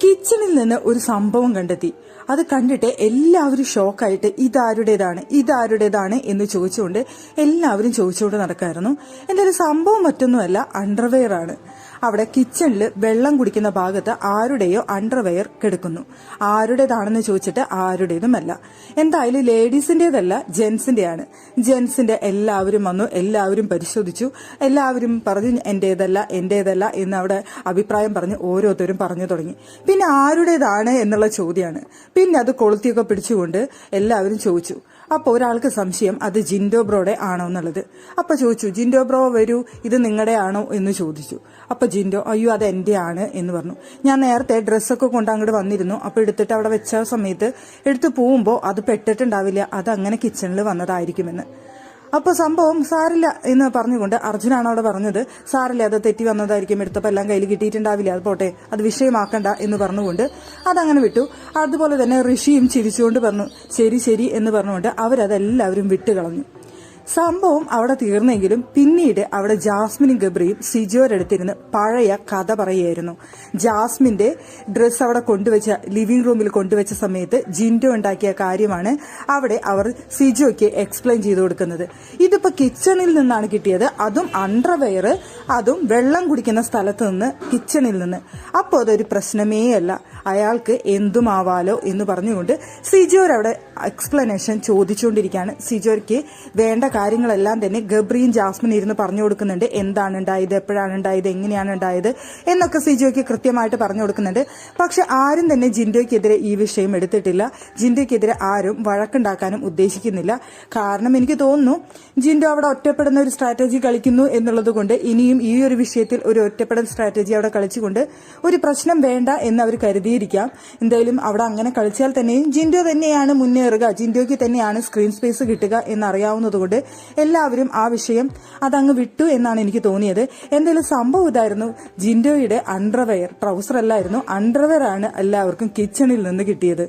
കിച്ചണിൽ നിന്ന് ഒരു സംഭവം കണ്ടെത്തി. അത് കണ്ടിട്ട് എല്ലാവരും ഷോക്കായിട്ട് ഇതാരുടേതാണ് എന്ന് ചോദിച്ചുകൊണ്ട് എല്ലാവരും ചോദിച്ചുകൊണ്ട് നടക്കായിരുന്നു. എന്തായാലും സംഭവം മറ്റൊന്നുമല്ല, അണ്ടർവെയർ ആണ്. അവിടെ കിച്ചണിൽ വെള്ളം കുടിക്കുന്ന ഭാഗത്ത് ആരുടെയോ അണ്ടർവെയർ കിടക്കുന്നു. ആരുടേതാണെന്ന് ചോദിച്ചിട്ട് ആരുടേതുമല്ല. എന്തായാലും ലേഡീസിന്റേതല്ല, ജെന്റ്സിന്റെയാണ്. ജെന്റ്സിന്റെ എല്ലാവരും വന്നു, എല്ലാവരും പരിശോധിച്ചു, എല്ലാവരും പറഞ്ഞു എന്റേതല്ല എന്ന് അവിടെ അഭിപ്രായം പറഞ്ഞ് ഓരോരുത്തരും പറഞ്ഞു തുടങ്ങി. പിന്നെ ആരുടേതാണ് എന്നുള്ള ചോദ്യമാണ്. പിന്നെ അത് കൊളുത്തിയൊക്കെ പിടിച്ചുകൊണ്ട് എല്ലാവരും ചോദിച്ചു. അപ്പൊ ഒരാൾക്ക് സംശയം അത് ജിൻഡോ ബ്രോയുടെ ആണോ എന്നുള്ളത്. അപ്പൊ ചോദിച്ചു, ജിൻഡോ ബ്രോ വരൂ, ഇത് നിങ്ങളുടെ ആണോ എന്ന് ചോദിച്ചു. അപ്പൊ ജിൻഡോ അയ്യോ അത് എന്റെ ആണ് എന്ന് പറഞ്ഞു. ഞാൻ നേരത്തെ ഡ്രസ്സൊക്കെ കൊണ്ട് അങ്ങോട്ട് വന്നിരുന്നു, അപ്പൊ എടുത്തിട്ട് അവിടെ വെച്ച സമയത്ത് എടുത്തു പോകുമ്പോൾ അത് പെട്ടിട്ടുണ്ടാവില്ല, അത് അങ്ങനെ കിച്ചണിൽ വന്നതായിരിക്കുമെന്ന്. അപ്പൊ സംഭവം സാരില്ല എന്ന് പറഞ്ഞുകൊണ്ട് അർജുനാണ് അവിടെ പറഞ്ഞത്. സാരില്ല, അത് തെറ്റി വന്നതായിരിക്കും, എടുത്തപ്പോൾ എല്ലാം കയ്യിൽ കിട്ടിയിട്ടുണ്ടാവില്ല, അത് പോട്ടെ, അത് വിഷയമാക്കണ്ട എന്ന് പറഞ്ഞുകൊണ്ട് അതങ്ങനെ വിട്ടു. അതുപോലെ തന്നെ ഋഷിയും ചിരിച്ചുകൊണ്ട് പറഞ്ഞു ശരി എന്ന് പറഞ്ഞുകൊണ്ട് അവരതെല്ലാവരും വിട്ടുകളഞ്ഞു. സംഭവം അവിടെ തീർന്നെങ്കിലും പിന്നീട് അവിടെ ജാസ്മിനും ഗബ്രിയും സിജോരെടുത്തിരുന്ന് പഴയ കഥ പറയുകയായിരുന്നു. ജാസ്മിന്റെ ഡ്രസ്സ് അവിടെ കൊണ്ടുവച്ച ലിവിംഗ് റൂമിൽ കൊണ്ടുവച്ച സമയത്ത് ജിൻഡോ ഉണ്ടാക്കിയ കാര്യമാണ് അവിടെ അവർ സിജോയ്ക്ക് എക്സ്പ്ലെയിൻ ചെയ്തു കൊടുക്കുന്നത്. ഇതിപ്പോ കിച്ചണിൽ നിന്നാണ് കിട്ടിയത്, അതും അണ്ടർവെയർ, അതും വെള്ളം കുടിക്കുന്ന സ്ഥലത്ത് നിന്ന്, കിച്ചണിൽ നിന്ന്. അപ്പോൾ അതൊരു പ്രശ്നമേ അല്ല, അയാൾക്ക് എന്തുമാവാലോ എന്ന് പറഞ്ഞുകൊണ്ട് സിജോരവിടെ എക്സ്പ്ലനേഷൻ ചോദിച്ചുകൊണ്ടിരിക്കുകയാണ്. സിജോയ്ക്ക് വേണ്ട കാര്യങ്ങളെല്ലാം തന്നെ ഗബ്രിയും ജാസ്മിനും ഇരുന്ന് പറഞ്ഞു കൊടുക്കുന്നുണ്ട്. എന്താണ് ഉണ്ടായത്, എപ്പോഴാണ് ഉണ്ടായത്, എങ്ങനെയാണ് ഉണ്ടായത് എന്നൊക്കെ സിജോയ്ക്ക് കൃത്യമായിട്ട് പറഞ്ഞു കൊടുക്കുന്നുണ്ട്. പക്ഷെ ആരും തന്നെ ജിൻഡോയ്ക്കെതിരെ ഈ വിഷയം എടുത്തിട്ടില്ല. ജിൻഡോയ്ക്കെതിരെ ആരും വഴക്കുണ്ടാക്കാനും ഉദ്ദേശിക്കുന്നില്ല. കാരണം എനിക്ക് തോന്നുന്നു ജിൻഡോ അവിടെ ഒറ്റപ്പെടുന്ന ഒരു സ്ട്രാറ്റജി കളിക്കുന്നു എന്നുള്ളത് കൊണ്ട് ഇനിയും ഈ ഒരു വിഷയത്തിൽ ഒരു ഒറ്റപ്പെടൽ സ്ട്രാറ്റജി അവിടെ കളിച്ചുകൊണ്ട് ഒരു പ്രശ്നം വേണ്ട എന്ന് അവർ കരുതിയിരിക്കാം. എന്തായാലും അവിടെ അങ്ങനെ കളിച്ചാൽ തന്നെയും ജിൻഡോ തന്നെയാണ് മുന്നേറുക, ജിൻഡോയ്ക്ക് തന്നെയാണ് സ്ക്രീൻ സ്പേസ് കിട്ടുക എന്നറിയാവുന്നതുകൊണ്ട് എല്ലാവരും ആ വിഷയം അതങ്ങ് വിട്ടു എന്നാണ് എനിക്ക് തോന്നിയത്. എന്തായാലും സംഭവം ഇതായിരുന്നു, ജിൻഡോയുടെ അണ്ടർവെയർ, ട്രൗസർ അല്ലായിരുന്നു, അണ്ടർവെയർ ആണ് എല്ലാവർക്കും കിച്ചണിൽ നിന്ന് കിട്ടിയത്.